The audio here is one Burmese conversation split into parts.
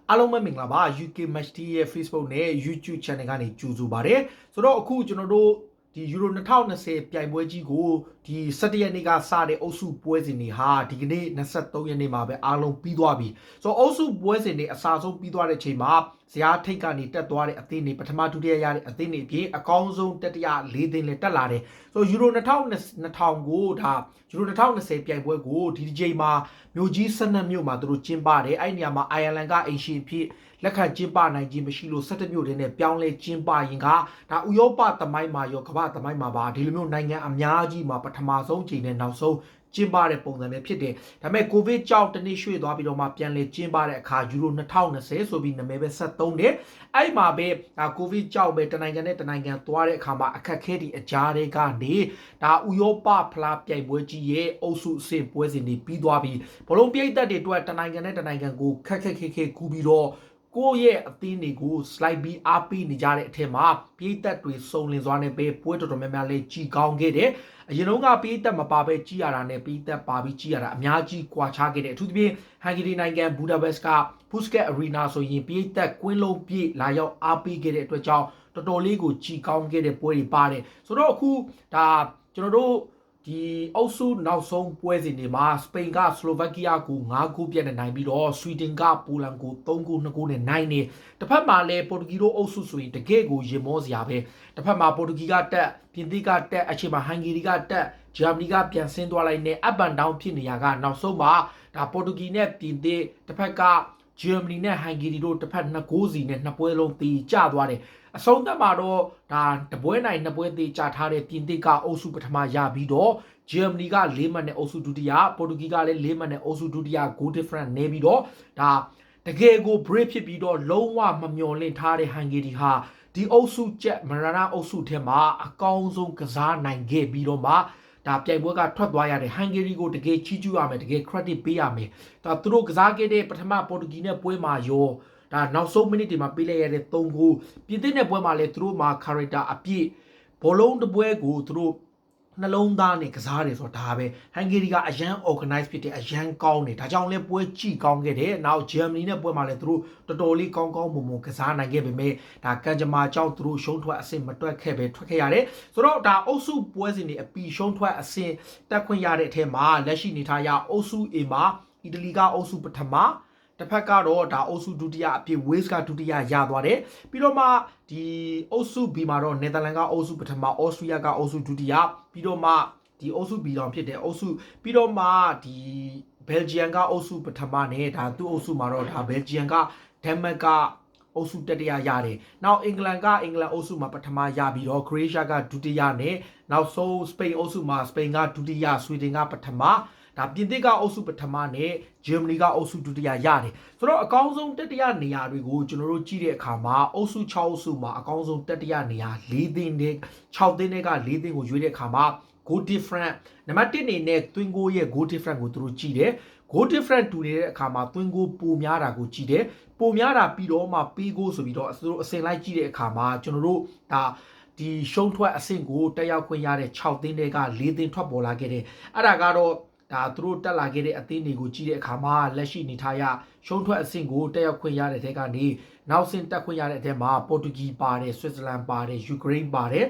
အားလုံးပဲမင်္ဂလာပါ UK Match Day ရဲ့ Facebook နဲ့ YouTube Channel ကနေကြိုဆိုပါရစေဆိုတော့အခုကျွန်တော်တို့ဒီ Euro 2020ပြိုင်ပွဲကြီးကိုဒီ17ရက်နေ့ကစတဲ့အုပ်စုပွဲစဉ်တွေဟာဒီကနေ့23ရက်နေ့မှာပဲအားလုံးပြီးသွားပြီဆိုတော့အုပ်စုပွဲစဉ်တွေအစားဆုံးပြီးသွားတဲ့အချိန်မှာဇယားထိတ်ကနေတက်သွားတဲ့အသင်းတွေပထမဒုတိယရတဲ့အသင်းတွေအပြင်အကောင်းဆုံးတတိယ၄သင်းလည်းတက်လာတယ်ဆိုတော့ Euro 2020ကိုဒါ Euro 2020ပြိုင်ပွဲကိုဒီဒီချိန်မှာမြို့ကြီး12မြို့မှာသူတို့ကျင်းပတယ်အဲ့ဒီနေရာမှာအိုင်ယာလန်ကအိမ်ရှင်ဖြစ်လက်ခံကျင်းပနိုင်ခြင်းမရှိလို့17မြို့တွေနဲ့ပြောင်းလဲကျင်းပရင်ကဒါဥရောပသမိုင်းမှာရောကမ္ဘာသမိုင်းမှာပါဒီလိုမျိုးနိုင်ငံအများကြီးမှာပထမဆုံးချိန်နဲ့နောက်ဆုံးကျင်းပတဲ့ပုံစံပဲဖြစ်တယ်ဒါပေမဲ့ကိုဗစ်ကြောင့်တနေ့ရွှေ့သွားပြီးတော့မှပြန်လည်ကျင်းပတဲ့အခါယူရို2020ဆိုပြီးနာမည်ပဲ73တယ်အဲ့မှာပဲဒါကိုဗစ်ကြောင့်ပဲတနိုင်ငံနဲ့တနိုင်ငံသွားတဲ့အခါမှာအခက်ခဲတွေအကြားတွေကနေဒါဥရောပဖလားပြိုင်ပွဲကြီးရဲ့အုပ်စုအဆင့်ပွဲစဉ်တွေပြီးသွားပြီးဘလုံးပြိတ်သက်တွေအတွက်တနိုင်ငံနဲ့တနိုင်ငံကိုခက်ခဲကူပြီးတော့ကိုယ့်ရဲ့အသင်းတွေကို slide ပြီးအားပေးနေကြတဲ့အထက်မှာပြည်သက်တွေစုံလင်စွာနဲ့ပဲပွဲတော်တော်များများလေးကြီးကောင်းခဲ့တယ်အရင်ကပြည်သက်မပါပဲကြီးရတာနဲ့ပြည်သက်ပါပြီးကြီးရတာအများကြီးကွာခြားခဲ့တယ်အထူးသဖြင့်ဟန်ဂေရီနိုင်ငံဘူဒါပက်စ်က Puskas Arena ဆိုရင်ပြည်သက်ကွင်းလုံးပြည့်လာရောက်အားပေးခဲ့တဲ့အတွက်ကြောင့်တော်တော်လေးကိုကြီးကောင်းခဲ့တဲ့ပွဲတွေပါတယ်ဆိုတော့အခုဒါကျွန်တော်တို့ဒီအုပ်စုနောက်ဆုံးပွဲစဉ်တွေမှာစပိန်ကစလိုဗက်ကီးယားကို9ဂိုးပြတ်နဲ့နိုင်ပြီးတော့ဆွီဒင်ကပိုလန်ကို3ဂိုး2ဂိုးနဲ့နိုင်နေတစ်ဖက်မှာလည်းပေါ်တူဂီတို့အုပ်စုဆိုရင်တကယ့်ကိုရင်မောစရာပဲတစ်ဖက်မှာပေါ်တူဂီကတက်ပြင်သစ်ကတက်အချိန်မှာဟန်ဂေရီကတက်ဂျာမနီကပြန်ဆင်းသွားလိုက်နဲ့ up and down ဖြစ်နေရကနောက်ဆုံးမှာဒါပေါ်တူဂီနဲ့ပြင်သစ်တစ်ဖက်ကဂျာမနီနဲ့ဟန်ဂေရီတို့တစ်ဖက်2ဂိုးစီနဲ့2ပွဲလုံးတီးကျသွားတယ်အဆုံးသတ်မှာတော့ဒါတပွဲနိုင်2ပွဲသေးကြထားတဲ့ပြင်သစ်ကအုပ်စုပထမရပြီးတော့ဂျာမနီက4မှတ်နဲ့အုပ်စုဒုတိယပေါ်တူဂီကလည်း4မှတ်နဲ့အုပ်စုဒုတိယ goal difference နေပြီးတော့ဒါတကယ်ကို break ဖြစ်ပြီးတော့လုံးဝမမျှော်လင့်ထားတဲ့ဟန်ဂေရီဟာဒီအုပ်စုချက်မရနာအုပ်စုထဲမှာအကောင်းဆုံးကစားနိုင်ခဲ့ပြီးတော့မှဒါပြိုင်ပွဲကထွက်သွားရတဲ့ဟန်ဂေရီကိုတကယ်ချီးကျူးရမယ်တကယ် credit ပေးရမယ်ဒါသူတို့ကစားခဲ့တဲ့ပထမပေါ်တူဂီနဲ့ပွဲမှာရောဒါနောက်ဆုံးမိနစ်တွေမှာပေးလိုက်ရတဲ့3ဂိုးပြင်သစ်နဲ့ပွဲမှာလည်းသူတို့မှာ character အပြည့်ဘောလုံးတစ်ပွဲကိုသူတို့နှလုံးသားနဲ့ကစားတယ်ဆိုတော့ဒါပဲဟန်ဂေရီကအရန် organize ဖြစ်တယ်အရန်ကောင်းတယ်ဒါကြောင့်လဲပွဲကြည့်ကောင်းခဲ့တယ်နောက်ဂျာမနီနဲ့ပွဲမှာလည်းသူတို့တော်တော်လေးကောင်းကောင်းမွန်မွန်ကစားနိုင်ခဲ့ပေမဲ့ဒါကန်ဂျမာကြောင့်သူတို့ရှုံးထွက်အဆင့်မတွက်ခဲ့ပဲထွက်ခဲ့ရတယ်ဆိုတော့ဒါအုပ်စုပွဲစဉ်တွေအပီရှုံးထွက်အဆင့်တက်ခွင့်ရတဲ့အထက်မှာလက်ရှိနေထားရအုပ်စု A မှာအီတလီကအုပ်စုပထမတစ်ဖက်ကတော့ဒါအုပ်စုဒုတိယအဖြစ် Wales ကဒုတိယရသွားတယ်ပြီးတော့မှဒီအုပ်စု B မှာတော့နယ်သာလန်ကအုပ်စုပထမအော်စတြီးယားကအုပ်စုဒုတိယပြီးတော့မှဒီအုပ်စု B တောင်ဖြစ်တယ်အုပ်စုပြီးတော့မှဒီဘယ်လ်ဂျီယံကအုပ်စုပထမနဲ့ဒါသူ့အုပ်စုမှာတော့ဒါဘယ်လ်ဂျီယံကဒန်မတ်ကအုပ်စုတတိယရတယ်နောက်အင်္ဂလန်ကအင်္ဂလန်အုပ်စုမှာပထမရပြီးတော့ခရိုအေးရှားကဒုတိယနဲ့နောက်ဆုံးစပိန်အုပ်စုမှာစပိန်ကဒုတိယဆွီဒင်ကပထမဒါပြင်သစ်ကအုပ်စုပထမနဲ့ဂျာမနီကအုပ်စုဒုတိယရတယ်ဆိုတော့အကောင်းဆုံးတတိယနေရာတွေကိုကျွန်တော်တို့ကြည့်တဲ့အခါမှာအုပ်စု6အုပ်စုမှာအကောင်းဆုံးတတိယနေရာ4သင်းနဲ့6သင်းတွေက4သင်းကိုရွေးတဲ့အခါမှာ goal difference နံပါတ်1နေနဲ့ twin goal ရဲ့ goal difference ကိုသူတို့ကြည့်တယ် goal difference တူနေတဲ့အခါမှာ twin goal ပိုများတာကိုကြည့်တယ်ပိုများတာပြီးတော့မှပေး goal ဆိုပြီးတော့သူတို့အစင်လိုက်ကြည့်တဲ့အခါမှာကျွန်တော်တို့ဒါဒီရှုံးထွက်အဆင့်ကိုတက်ရောက်ခွင့်ရတဲ့6သင်းတွေက4သင်းထွက်ပေါ်လာခဲ့တယ်အဲ့ဒါကတော့ဒါသူတို့တက်လာခဲ့တဲ့အသင်းတွေကိုကြည့်တဲ့အခါမှာလက်ရှိနေထားရရှုံးထွက်အဆင့်ကိုတက်ရောက်ခွင့်ရတဲ့ထဲကနေနောက်ဆင့်တက်ခွင့်ရတဲ့အထဲမှာပေါ်တူဂီပါတယ်ဆွစ်ဇာလန်ပါတယ်ယူကရိန်းပါတယ်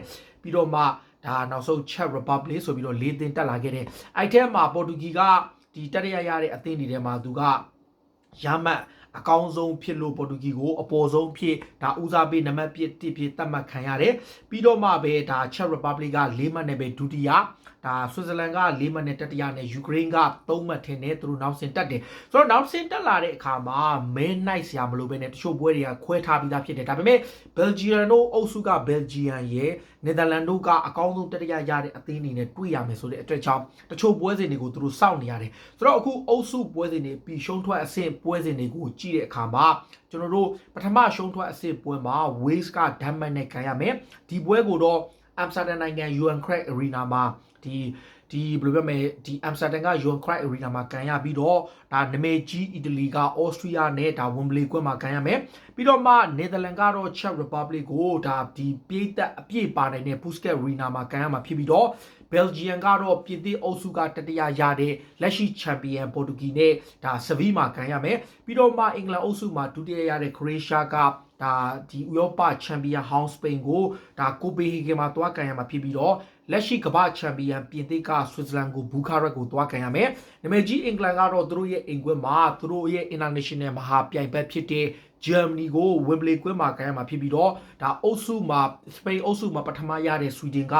ပြီးတော့မှဒါနောက်ဆုံး Czech Republic ဆိုပြီးတော့၄သင်းတက်လာခဲ့တဲ့အဲ့ထဲမှာပေါ်တူဂီကဒီတက်ရတဲ့အသင်းတွေထဲမှာသူကရမတ်အကောင်းဆုံးဖြစ်လို့ပေါ်တူဂီကိုအပေါ်ဆုံးဖြစ်ဒါဦးစားပေးနံပါတ်1ဖြစ်သတ်မှတ်ခံရတယ်ပြီးတော့မှပဲဒါ Czech Republic က4မှတ်နဲ့ပဲဒုတိယဒါဆွစ်ဇာလန်က4မှတ်နဲ့တတိယနဲ့ယူကရိန်းက3မှတ်ထင်တယ်သူတို့နောက်ဆင်တက်တယ်ဆိုတော့နောက်ဆင်တက်လာတဲ့အခါမှာမဲနိုင်စရာမလိုပဲနဲ့တချို့ပွဲတွေကခွဲထားပြီးသားဖြစ်တယ်ဒါပေမဲ့ဘယ်လ်ဂျီယံတို့အုပ်စုကဘယ်လ်ဂျီယံရဲ့နယ်သာလန်တို့ကအကောင်းဆုံးတတိယရတဲ့အသင်းတွေနဲ့တွေ့ရမယ်ဆိုတဲ့အတွက်ကြောင့်တချို့ပွဲစဉ်တွေကိုသူတို့စောင့်နေရတယ်ဆိုတော့အခုအုပ်စုပွဲစဉ်တွေပြီးရှုံးထွက်အဆင့်ပွဲစဉ်တွေကိုကြည့်တဲ့အခါမှာကျွန်တော်တို့ပထမရှုံးထွက်အဆင့်ပွဲမှာ Wales ကဒန်မတ်နဲ့ခံရမယ်ဒီပွဲကိုတော့အမ်စတာဒမ်နိုင်ငံ Johan Cruyff Arena မှာဒီဘယ်လိုပြောမလဲဒီအမ်စတာဒမ်က Johan Cruyff Arena မှာကန်ရပြီးတော့ဒါနမေကြီးအီတလီကအော်စတြီးယားနဲ့ဒါဝမ်ဘလီကွင်းမှာကန်ရမယ်ပြီးတော့မှနယ်သာလန်ကတော့ Czech Republic ကိုဒါဒီပြည်သက်အပြည့်ပါနိုင်တဲ့ Puskas Arena မှာကန်ရမှာဖြစ်ပြီးတော့ Belgium ကတော့ပြင်သစ်အုပ်စုကတတိယရတဲ့လက်ရှိချန်ပီယံပေါ်တူဂီနဲ့ဒါဆဗီမှာကန်ရမယ်ပြီးတော့မှအင်္ဂလန်အုပ်စုမှာဒုတိယရတဲ့ခရိုအေးရှားကဒါဒီဥရောပချန်ပီယံဟောင်းစပိန်ကိုဒါကိုပေဟေဂင်မှာတွားကန်ရမှာဖြစ်ပြီးတော့လက်ရှိကမ္ဘာချန်ပီယံပြင်သစ်ကဆွစ်ဇာလန်ကိုဘူခါရက်ကိုတွားကန်ရမယ်နာမည်ကြီးအင်္ဂလန်ကတော့သူတို့ရဲ့အိမ်ကွင်းမှာသူတို့ရဲ့ international မဟာပြိုင်ဘက်ဖြစ်တဲ့ဂျာမနီကိုဝင်ဘလီကွင်းမှာကန်ရမှာဖြစ်ပြီးတော့ဒါအုပ်စုမှာစပိန်အုပ်စုမှာပထမရတဲ့ဆွီဒင်က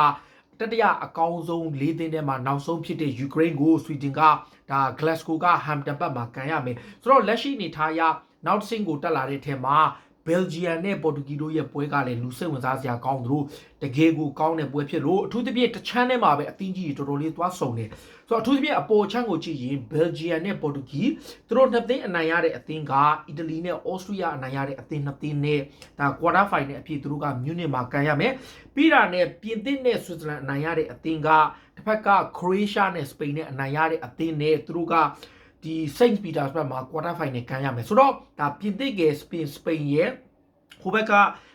တတိယအကောင်းဆုံး၄သင်းထဲမှာနောက်ဆုံးဖြစ်တဲ့ယူကရိန်းကိုဆွီဒင်ကဒါဂလက်စကိုကဟမ်တန်ဘတ်မှာကန်ရမယ်ဆိုတော့လက်ရှိအနေထားအရနောက်တစ်ဆင့်ကိုတက်လာတဲ့အထက်မှာဘယ်လ်ဂျီယံနဲ့ပေါ်တူဂီတို့ရဲ့ပွဲကလည်းလူစိတ်ဝင်စားစရာကောင်းသလိုတကယ်ကိုကောင်းတဲ့ပွဲဖြစ်လို့အထူးသဖြင့်တချမ်းထဲမှာပဲအသင်းကြီးတော်တော်လေးသွားဆုံတယ်ဆိုတော့အထူးသဖြင့်အပေါ်ချမ်းကိုကြည့်ရင်ဘယ်လ်ဂျီယံနဲ့ပေါ်တူဂီသူတို့နှစ်သင်းအနိုင်ရတဲ့အသင်းကအီတလီနဲ့အော်စတြီးယားအနိုင်ရတဲ့အသင်းနှစ်သင်းနဲ့ဒါကွာတာဖိုင်နယ်အဖြစ်သူတို့ကမြူးနစ်မှာကန်ရမယ်ပြီးတာနဲ့ပြင်သစ်နဲ့ဆွစ်ဇာလန်အနိုင်ရတဲ့အသင်းကတစ်ဖက်ကခရိုအေးရှားနဲ့စပိန်နဲ့အနိုင်ရတဲ့အသင်းနဲ့သူတို့ကဒီစိန့်ပီတာစဘတ်မှာကွာတာဖိုင်နယ်ကန်ရမယ်ဆိုတော့ဒါပြင်သစ်ကစပိန်ရဲ့ဟိုဘက်က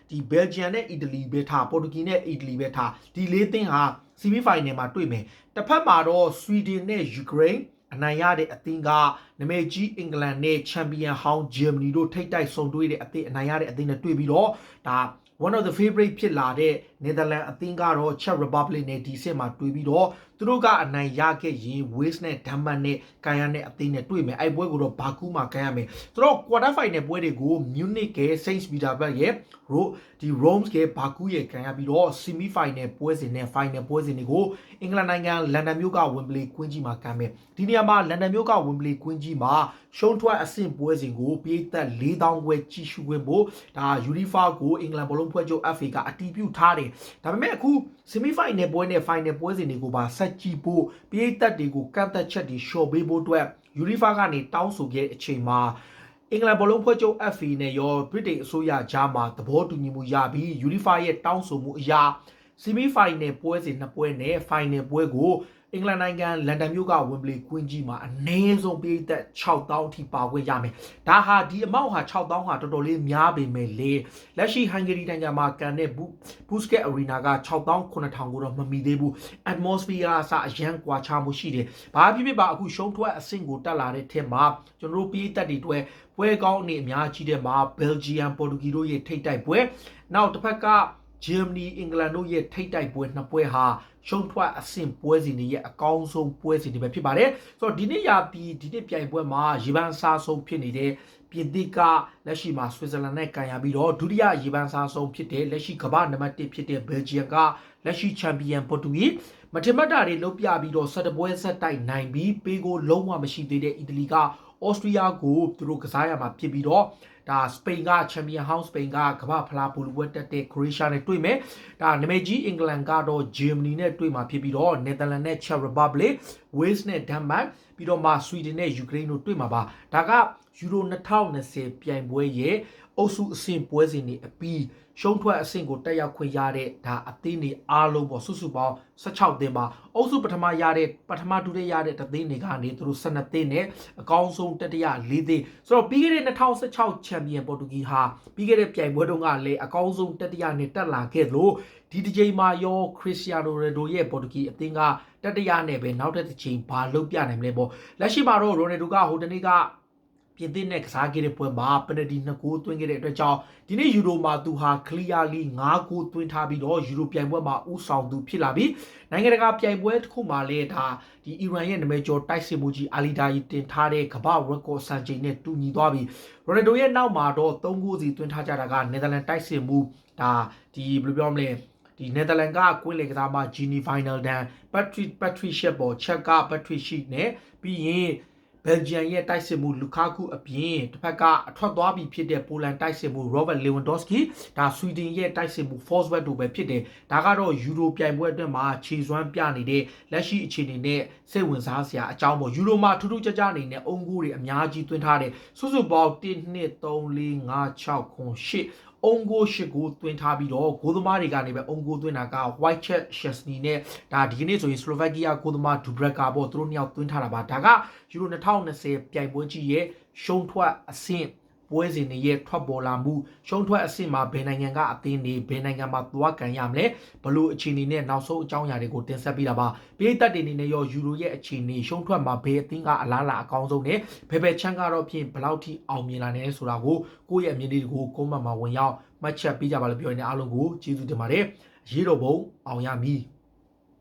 ဒီဘယ်လ်ဂျီယံနဲ့အီတလီပဲထားပေါ်တူဂီနဲ့အီတလီပဲထားဒီလေးသင်းဟာဆီမီဖိုင်နယ်မှာတွေ့မယ်တစ်ဖက်မှာတော့ဆွီဒင်နဲ့ယူကရိန်းအနိုင်ရတဲ့အသင်းကနမည်ကြီးအင်္ဂလန်နဲ့ချန်ပီယံဟောင်းဂျာမနီတို့ထိပ်တိုက်ဆုံတွေ့တဲ့အသင်းအနိုင်ရတဲ့အသင်းနဲ့တွေ့ပြီးတော့ဒါ one of the favorite ဖြစ်လာတဲ့နယ်သာလန်အသင်းကတော့ Czech Republic နဲ့ဒီစစ်မှာတွေ့ပြီးတော့သူတို့ကအနိုင်ရခဲ့ရင် Wales နဲ့ Denmark နဲ့ကန်ရတဲ့အသင်းနဲ့တွေ့မယ်အဲ့ပွဲကိုတော့ဘာကူးမှာကန်ရမယ်သူတို့ quarter final ပွဲတွေကို Munich က Saint Petersburg ရဲ့ဒီ Rome ကဘာကူးရဲ့ကန်ရပြီးတော့ semi final ပွဲစဉ်နဲ့ final ပွဲစဉ်တွေကိုအင်္ဂလန်နိုင်ငံလန်ဒန်မြို့က Wembley ကွင်းကြီးမှာကန်မယ်ဒီနေရာမှာလန်ဒန်မြို့က Wembley ကွင်းကြီးမှာရှုံးထွက်အဆင့်ပွဲစဉ်ကိုပြည်သက်4000ခွဲကြည့်ရှုခွင့်ဖို့ဒါ UEFA ကိုအင်္ဂလန်ဘလုံးဖွဲ့ချုပ် FA ကအတည်ပြုထားတယ်ဒါပေမဲ့အခု semi final ပွဲနဲ့ final ပွဲစဉ်တွေကိုပါဆက်ကြည့်ဖို့ပြည်သက်တွေကိုကန့်သက်ချက်တွေလျှော့ပေးဖို့အတွက် UEFA ကနေတောင်းဆိုခဲ့တဲ့အချိန်မှာအင်္ဂလန်ဘလုံးဖွဲ့ချုပ် FA နဲ့ရောဗြိတိန်အစိုးရကြားမှာသဘောတူညီမှုရပြီး UEFA ရဲ့တောင်းဆိုမှုအရ semi final ပွဲစဉ်2ပွဲနဲ့ final ပွဲကိုအင်္ဂလန်နိုင်ငံလန်ဒန်မြို့က Wembley ကွင်းကြီးမှာအနည်းဆုံးပြည်သက်6000ထိပါခွင့်ရမယ်။ဒါဟာဒီအမောက်ဟာ6000ဟာတော်တော်လေးများပေမဲ့လေလက်ရှိဟန်ဂေရီနိုင်ငံမှာကန်တဲ့Puskas Arena က6000 9000ကိုတော့မမီသေးဘူး။ atmosphere အစအရန်ကွာခြားမှုရှိတယ်။ဘာဖြစ်ဖြစ်ပါအခုရှုံးထွက်အဆင့်ကိုတက်လာတဲ့ထက်မှာကျွန်တော်တို့ပြည်သက်တွေအတွက်ပွဲကောင်းအနေအများကြီးတဲ့မှာဘယ်လ်ဂျီယံပေါ်တူဂီတို့ရဲ့ထိပ်တိုက်ပွဲနောက်တစ်ဖက်ကဂျာမနီအင်္ဂလန်တို့ရဲ့ထိပ်တိုက်ပွဲနှစ်ပွဲဟာရှုံးထွက်အဆင့်ပွဲစဉ်တွေရဲ့အကောင်းဆုံးပွဲစဉ်တွေပဲဖြစ်ပါတယ်ဆိုတော့ဒီနေ့ရာပြီးဒီနေ့ပြိုင်ပွဲမှာရေပန်းစားဆုံးဖြစ်နေတဲ့ပြင်သစ်ကလက်ရှိမှာဆွစ်ဇာလန်နဲ့ကန်ရပြီးတော့ဒုတိယရေပန်းစားဆုံးဖြစ်တဲ့လက်ရှိကမ္ဘာနံပါတ်1ဖြစ်တဲ့ဘယ်လ်ဂျီယံကလက်ရှိချန်ပီယံပေါ်တူဂီမထင်မှတ်တာတွေလုပ်ပြပြီးတော့17ပွဲဆက်တိုက်နိုင်ပြီးပေးကိုလုံးဝမရှိသေးတဲ့အီတလီကအော်စတြီးယားကိုသူတို့ကစားရမှာဖြစ်ပြီးတော့ဒါစပိန်ကချန်ပီယံဟောင်းစပိန်ကကမ္ဘာဖလားဘူလူပွဲတက်တဲ့ခရိုအေးရှားနဲ့တွေ့မယ်ဒါနာမည်ကြီးအင်္ဂလန်ကတော့ဂျာမနီနဲ့တွေ့မှာဖြစ်ပြီးတော့နယ်သာလန်နဲ့ Czech Republic Wales နဲ့ Denmark ပြီးတော့မှဆွီဒင်နဲ့ယူကရိန်းတို့တွေ့မှာပါဒါကယူရို2020ပြိုင်ပွဲရဲ့အုပ်စုအဆင့်ပွဲစဉ်တွေအပြီးရှုံးထွက်အဆင့်ကိုတက်ရောက်ခွင့်ရတဲ့ဒါအသင်းတွေအားလုံးပေါ့စုစုပေါင်း16သင်းပါအုပ်စုပထမရတဲ့ပထမဒုတိယရတဲ့တသင်းတွေကနေသူတို့12သင်းနဲ့အကောင်းဆုံးတတိယ4သင်းဆိုတော့ပြီးခဲ့တဲ့2016ချန်ပီယံပေါ်တူဂီဟာပြီးခဲ့တဲ့ပြိုင်ပွဲတုန်းကလည်းအကောင်းဆုံးတတိယနဲ့တက်လာခဲ့လို့ဒီတစ်ချိန်မှာရောခရစ္စတီယာနိုရိုနယ်ဒိုရဲ့ပေါ်တူဂီအသင်းကတတိယနဲ့ပဲနောက်တစ်ချိန်ဘာလုပ်ပြနိုင်မလဲပေါ့လက်ရှိမှာတော့ရိုနယ်ဒိုကဟိုတနေ့ကပြင်သစ်နဲ့ကစားခဲ့တဲ့ပွဲမှာပနတီ2ဂိုးသွင်းခဲ့တဲ့အတွက်ကြောင့်ဒီနေ့ယူရိုမှာသူဟာ clearly 5ဂိုးသွင်းထားပြီးတော့ယူရိုပြိုင်ပွဲမှာဦးဆောင်သူဖြစ်လာပြီးနိုင်ငံတကာပြိုင်ပွဲတစ်ခုမှာလည်းဒါဒီအီရန်ရဲ့နာမည်ကျော်တိုက်စစ်မှုကြီးအာလီဒါကြီးတင်ထားတဲ့ကမ္ဘာရက်ကော့စံချိန်နဲ့တူညီသွားပြီးရိုနယ်ဒိုရဲ့နောက်မှာတော့3ဂိုးစီသွင်းထားကြတာကနယ်သာလန်တိုက်စစ်မှုဒါဒီဘယ်လိုပြောမလဲဒီနယ်သာလန်ကကွင်းလေကစားမှာဂျီနီဖိုင်နယ်ဒန်ပတ်ထရီရှက်ပေါ်ချက်ကပတ်ထရီရှိနဲ့ပြီးရင်ဘယ်လ်ဂျီယံရဲ့တိုက်စစ်မှုလူကာကူအပြင်တစ်ဖက်ကအထွက်သွားပြီးဖြစ်တဲ့ပိုလန်တိုက်စစ်မှုရောဘတ်လေဝန်ဒေါ့စကီဒါဆွီဒင်ရဲ့တိုက်စစ်မှုဖော့စ်ဝက်တို့ပဲဖြစ်တယ်ဒါကတော့ယူရိုပြိုင်ပွဲအတွက်မှာခြေစွမ်းပြနေတဲ့လက်ရှိအခြေအနေနဲ့စိတ်ဝင်စားစရာအကြောင်းပေါ့ယူရိုမှာထူးထူးခြားခြားအနေနဲ့အုံဂိုးတွေအများကြီးသွင်းထားတယ်စုစုပေါင်း1 2 3 4 5 6 8အုံကို8ကိုသွင်းထားပြီးတော့ဂိုးသမားတွေကနေပဲအုံကိုသွင်းတာက White Chet Chesney နဲ့ဒါဒီကနေ့ဆိုရင် Slovakia ဂိုးသမား Dubravka ပေါ့သူတို့နှစ်ယောက်သွင်းထားတာပါဒါကယူရို2020ပြိုင်ပွဲကြီးရဲ့ရှုံးထွက်အဆင့် ပွဲစဉ်တွေရဲ့ထွက်ပေါ်လာမှုရှုံးထွက်အဆင့်မှာဘယ်နိုင်ငံကအသင်းတွေဘယ်နိုင်ငံမှာသွားကန်ရမလဲဘလို့အခြေအနေနဲ့နောက်ဆုံးအကြောင်းအရာတွေကိုတင်ဆက်ပေးတာပါပရိသတ်တွေအနေနဲ့ရောယူရိုရဲ့အခြေအနေရှုံးထွက်မှာဘယ်အသင်းကအလားအလာအကောင်းဆုံးနဲ့ဘယ်ချမ်းကတော့ဖြင့်ဘယ်လောက်ထိအောင်မြင်လာနေဆိုတာကိုကိုယ့်ရဲ့အမြင်လေးတွေကိုကွန်မန့်မှာဝင်ရောက်မှတ်ချက်ပေးကြပါလို့ပြောနေအားလုံးကိုကျေးဇူးတင်ပါတယ်ရေတော်ဘုံအောင်ရမည်